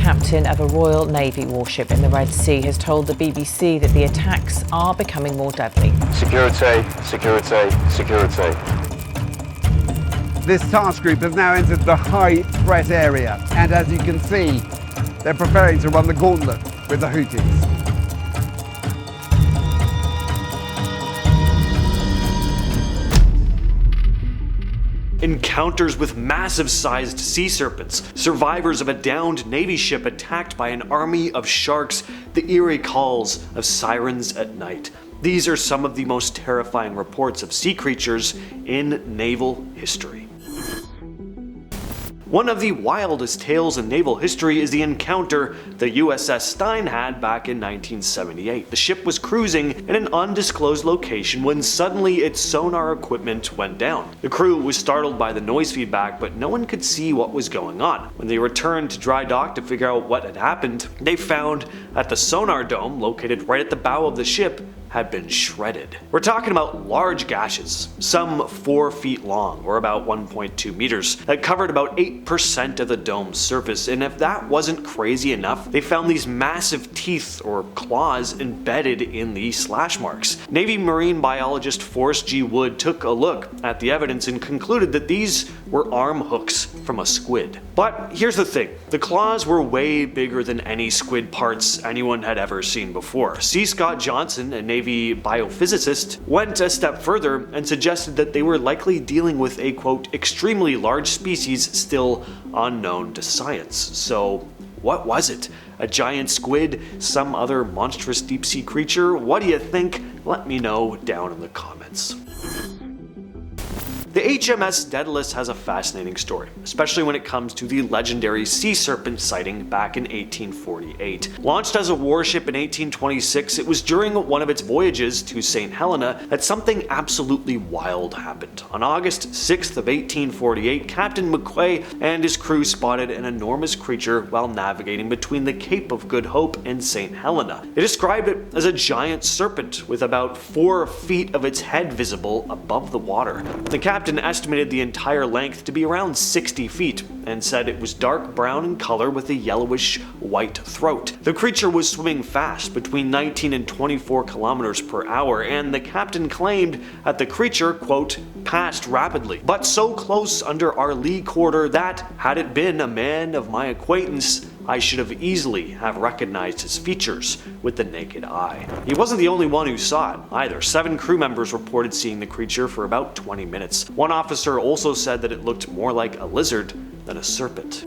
captain of a Royal Navy warship in the Red Sea has told the BBC that the attacks are becoming more deadly. Security, security, security. This task group has now entered the high threat area, and as you can see, they're preparing to run the gauntlet with the Houthis. Encounters with massive-sized sea serpents, survivors of a downed Navy ship attacked by an army of sharks, the eerie calls of sirens at night. These are some of the most terrifying reports of sea creatures in naval history. One of the wildest tales in naval history is the encounter the USS Stein had back in 1978. The ship was cruising in an undisclosed location when suddenly its sonar equipment went down. The crew was startled by the noise feedback, but no one could see what was going on. When they returned to dry dock to figure out what had happened, they found that the sonar dome, located right at the bow of the ship, had been shredded. We're talking about large gashes, some 4 feet long, or about 1.2 meters, that covered about 8% of the dome's surface, and if that wasn't crazy enough, they found these massive teeth or claws embedded in the slash marks. Navy Marine biologist Forrest G. Wood took a look at the evidence and concluded that these were arm hooks from a squid. But here's the thing, the claws were way bigger than any squid parts anyone had ever seen before. C. Scott Johnson, a Navy biophysicist, went a step further and suggested that they were likely dealing with a quote extremely large species still unknown to science. So what was it? A giant squid? Some other monstrous deep sea creature? What do you think? Let me know down in the comments. The HMS Daedalus has a fascinating story, especially when it comes to the legendary sea serpent sighting back in 1848. Launched as a warship in 1826, it was during one of its voyages to St. Helena that something absolutely wild happened. On August 6th of 1848, Captain McQuay and his crew spotted an enormous creature while navigating between the Cape of Good Hope and St. Helena. They described it as a giant serpent with about 4 feet of its head visible above the water. The captain estimated the entire length to be around 60 feet and said it was dark brown in color with a yellowish white throat. The creature was swimming fast, between 19 and 24 kilometers per hour, and the captain claimed that the creature, quote, passed rapidly, but so close under our lee quarter that, had it been a man of my acquaintance, I should have easily have recognized his features with the naked eye. He wasn't the only one who saw it either. 7 crew members reported seeing the creature for about 20 minutes. One officer also said that it looked more like a lizard than a serpent.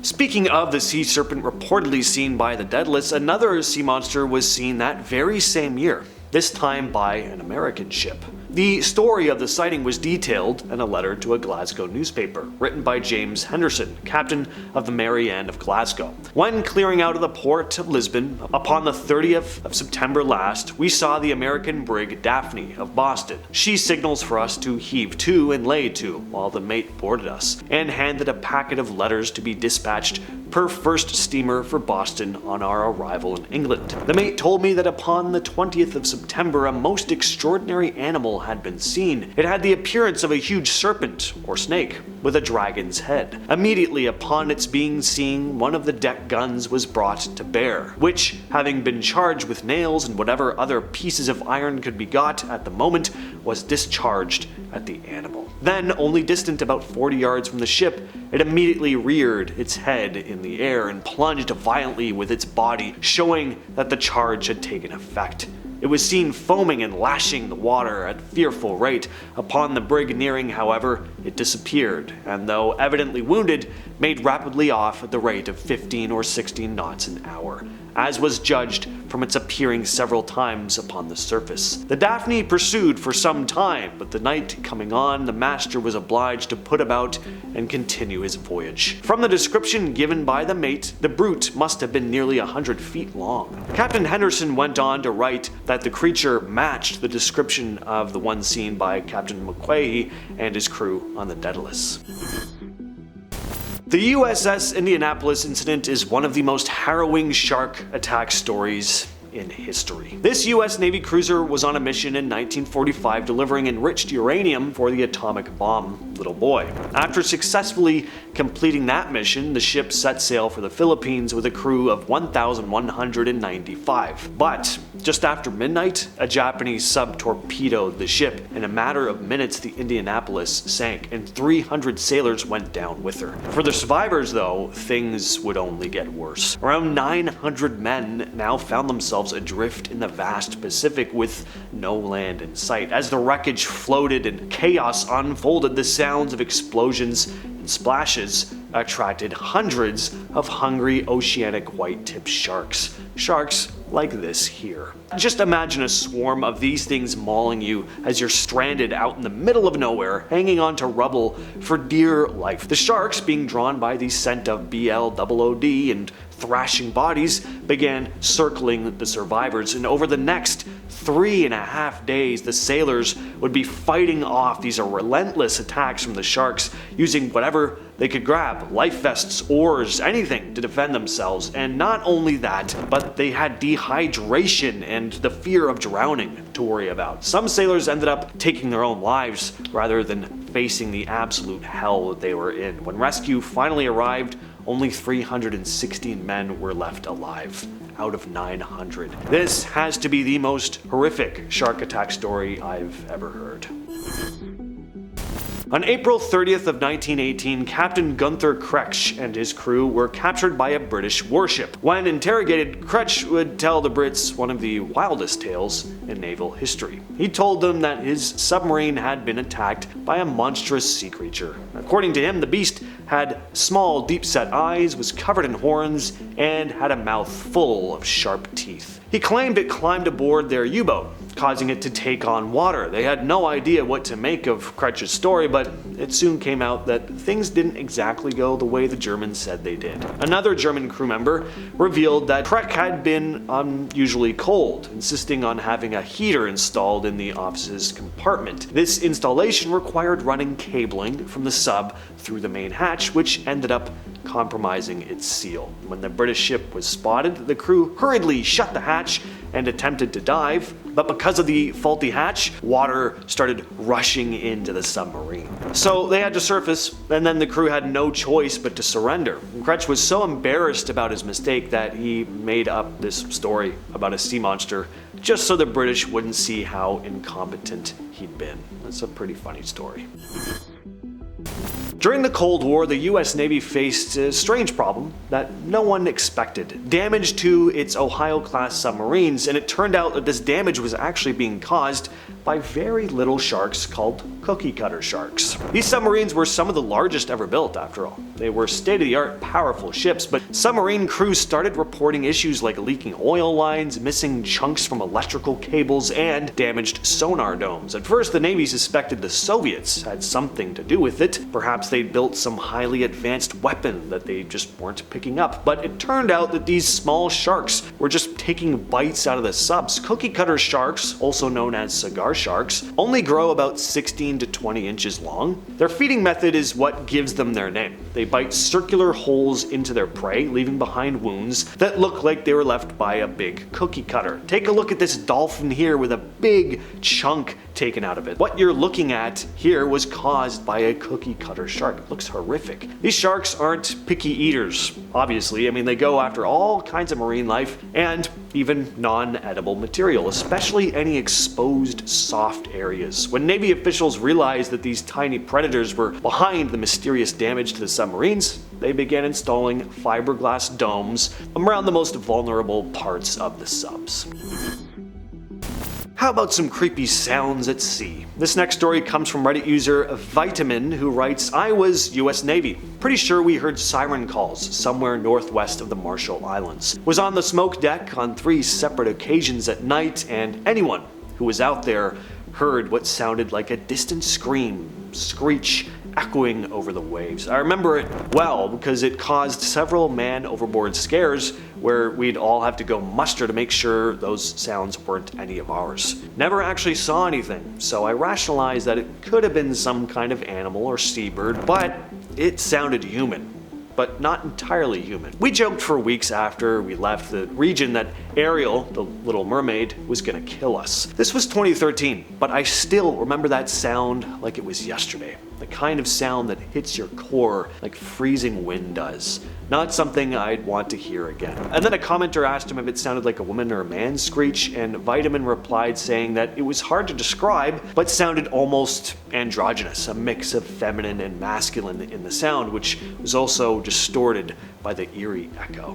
Speaking of the sea serpent reportedly seen by the Daedalus, another sea monster was seen that very same year, this time by an American ship. The story of the sighting was detailed in a letter to a Glasgow newspaper, written by James Henderson, captain of the Mary Ann of Glasgow. When clearing out of the port of Lisbon, upon the 30th of September last, we saw the American brig Daphne of Boston. She signals for us to heave to and lay to while the mate boarded us, and handed a packet of letters to be dispatched per first steamer for Boston on our arrival in England. The mate told me that upon the 20th of September, a most extraordinary animal had been seen. It had the appearance of a huge serpent, or snake, with a dragon's head. Immediately upon its being seen, one of the deck guns was brought to bear, which, having been charged with nails and whatever other pieces of iron could be got at the moment, was discharged at the animal. Then, only distant about 40 yards from the ship, it immediately reared its head in the air and plunged violently with its body, showing that the charge had taken effect. It was seen foaming and lashing the water at fearful rate. Upon the brig nearing, however, it disappeared, and though evidently wounded, made rapidly off at the rate of 15 or 16 knots an hour, as was judged from its appearing several times upon the surface. The Daphne pursued for some time, but the night coming on, the master was obliged to put about and continue his voyage. From the description given by the mate, the brute must have been nearly 100 feet long. Captain Henderson went on to write that the creature matched the description of the one seen by Captain McQuay and his crew on the Daedalus. The USS Indianapolis incident is one of the most harrowing shark attack stories in history. This US Navy cruiser was on a mission in 1945 delivering enriched uranium for the atomic bomb Little Boy. After successfully completing that mission, the ship set sail for the Philippines with a crew of 1,195. But just after midnight, a Japanese sub torpedoed the ship. In a matter of minutes, the Indianapolis sank, and 300 sailors went down with her. For the survivors, though, things would only get worse. Around 900 men now found themselves adrift in the vast Pacific with no land in sight. As the wreckage floated and chaos unfolded, the sounds of explosions and splashes attracted hundreds of hungry oceanic white-tipped sharks. Sharks like this here. Just imagine a swarm of these things mauling you as you're stranded out in the middle of nowhere, hanging on to rubble for dear life. The sharks, being drawn by the scent of BLOOD and thrashing bodies, began circling the survivors, and over the next 3.5 days, the sailors would be fighting off these relentless attacks from the sharks, using whatever they could grab, life vests, oars, anything to defend themselves. And not only that, but they had dehydration and the fear of drowning to worry about. Some sailors ended up taking their own lives rather than facing the absolute hell that they were in. When rescue finally arrived, only 316 men were left alive out of 900. This has to be the most horrific shark attack story I've ever heard. On April 30th of 1918, Captain Gunther Kretsch and his crew were captured by a British warship. When interrogated, Kretsch would tell the Brits one of the wildest tales in naval history. He told them that his submarine had been attacked by a monstrous sea creature. According to him, the beast had small, deep-set eyes, was covered in horns, and had a mouth full of sharp teeth. He claimed it climbed aboard their U-boat, causing it to take on water. They had no idea what to make of Kretsch's story, but it soon came out that things didn't exactly go the way the Germans said they did. Another German crew member revealed that Kretsch had been unusually cold, insisting on having a heater installed in the office's compartment. This installation required running cabling from the sub through the main hatch, which ended up compromising its seal. When the British ship was spotted, the crew hurriedly shut the hatch and attempted to dive, but because of the faulty hatch, water started rushing into the submarine. So they had to surface, and then the crew had no choice but to surrender. Kretsch was so embarrassed about his mistake that he made up this story about a sea monster just so the British wouldn't see how incompetent he'd been. That's a pretty funny story. During the Cold War, the US Navy faced a strange problem that no one expected. Damage to its Ohio-class submarines, and it turned out that this damage was actually being caused by very little sharks called Cookiecutter sharks. These submarines were some of the largest ever built, after all. They were state-of-the-art, powerful ships, but submarine crews started reporting issues like leaking oil lines, missing chunks from electrical cables, and damaged sonar domes. At first, the Navy suspected the Soviets had something to do with it. Perhaps they built some highly advanced weapon that they just weren't picking up. But it turned out that these small sharks were just taking bites out of the subs. Cookiecutter sharks, also known as cigar sharks, only grow about 16 to 20 inches long. Their feeding method is what gives them their name. They bite circular holes into their prey, leaving behind wounds that look like they were left by a big cookie cutter. Take a look at this dolphin here with a big chunk taken out of it. What you're looking at here was caused by a cookie cutter shark. It looks horrific. These sharks aren't picky eaters, obviously. I mean, they go after all kinds of marine life and even non-edible material, especially any exposed soft areas. When Navy officials realized that these tiny predators were behind the mysterious damage to the submarines, they began installing fiberglass domes around the most vulnerable parts of the subs. How about some creepy sounds at sea? This next story comes from Reddit user Vitamin, who writes, I was US Navy. Pretty sure we heard siren calls somewhere northwest of the Marshall Islands. Was on the smoke deck on 3 separate occasions at night, and anyone who was out there heard what sounded like a distant screech, echoing over the waves. I remember it well because it caused several man overboard scares where we'd all have to go muster to make sure those sounds weren't any of ours. Never actually saw anything, so I rationalized that it could have been some kind of animal or seabird, but it sounded human. but not entirely human. We joked for weeks after we left the region that Ariel, the Little Mermaid, was gonna kill us. This was 2013, but I still remember that sound like it was yesterday. The kind of sound that hits your core like freezing wind does. Not something I'd want to hear again. And then a commenter asked him if it sounded like a woman or a man's screech, and Vitamin replied saying that it was hard to describe, but sounded almost androgynous, a mix of feminine and masculine in the sound, which was also distorted by the eerie echo.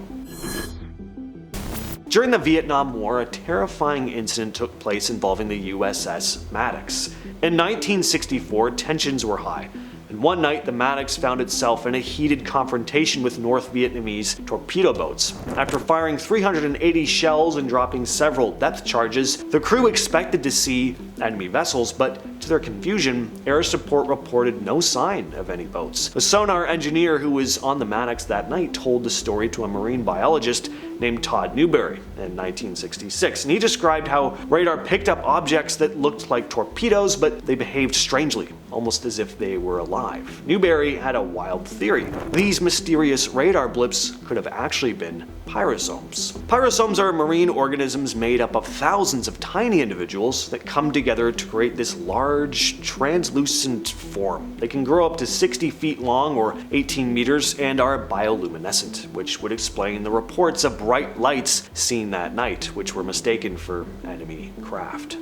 During the Vietnam War, a terrifying incident took place involving the USS Maddox. In 1964, tensions were high, and one night the Maddox found itself in a heated confrontation with North Vietnamese torpedo boats. After firing 380 shells and dropping several depth charges, the crew expected to see enemy vessels, but to their confusion, air support reported no sign of any boats. The sonar engineer who was on the Maddox that night told the story to a marine biologist named Todd Newberry in 1966, and he described how radar picked up objects that looked like torpedoes, but they behaved strangely, almost as if they were alive. Newberry had a wild theory. These mysterious radar blips could have actually been pyrosomes. Pyrosomes are marine organisms made up of thousands of tiny individuals that come together to create this large, translucent form. They can grow up to 60 feet long or 18 meters and are bioluminescent, which would explain the reports of bright lights seen that night, which were mistaken for enemy craft.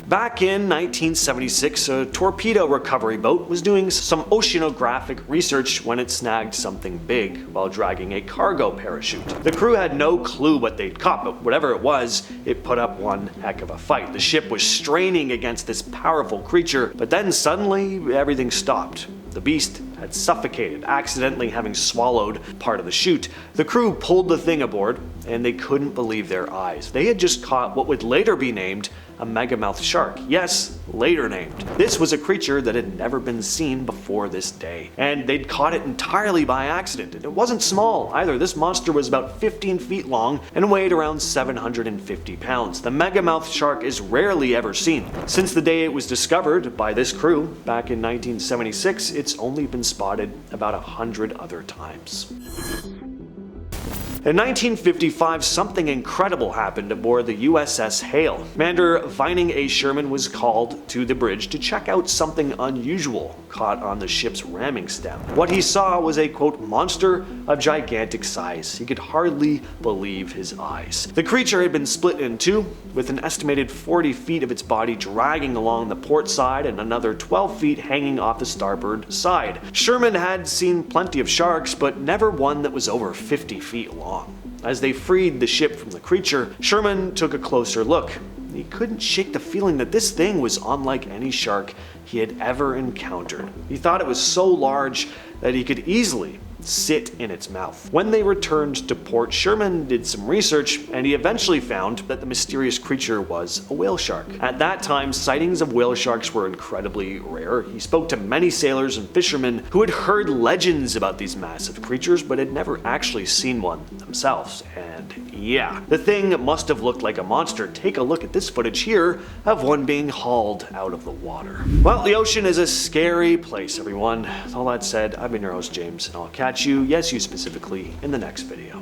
Back in 1976, a torpedo recovery boat was doing some oceanographic research when it snagged something big while dragging a cargo parachute. The crew had no clue what they'd caught, but whatever it was, it put up one heck of a fight. The ship was straining against this powerful creature, but then suddenly everything stopped. The beast had suffocated, accidentally having swallowed part of the chute. The crew pulled the thing aboard, and they couldn't believe their eyes. They had just caught what would later be named a Megamouth Shark. Yes, later named. This was a creature that had never been seen before this day, and they'd caught it entirely by accident. And it wasn't small either. This monster was about 15 feet long and weighed around 750 pounds. The Megamouth Shark is rarely ever seen. Since the day it was discovered by this crew back in 1976, it's only been spotted about 100 other times. In 1955, something incredible happened aboard the USS Hale. Commander Vining A. Sherman was called to the bridge to check out something unusual caught on the ship's ramming stem. What he saw was a, quote, monster of gigantic size. He could hardly believe his eyes. The creature had been split in two, with an estimated 40 feet of its body dragging along the port side and another 12 feet hanging off the starboard side. Sherman had seen plenty of sharks, but never one that was over 50 feet long. As they freed the ship from the creature, Sherman took a closer look. He couldn't shake the feeling that this thing was unlike any shark he had ever encountered. He thought it was so large that he could easily sit in its mouth. When they returned to port, Sherman did some research, and he eventually found that the mysterious creature was a whale shark. At that time, sightings of whale sharks were incredibly rare. He spoke to many sailors and fishermen who had heard legends about these massive creatures, but had never actually seen one themselves. And yeah, the thing must have looked like a monster. Take a look at this footage here of one being hauled out of the water. Well, the ocean is a scary place, everyone. With all that said, I've been your host, James, and I'll catch you, yes you specifically, in the next video.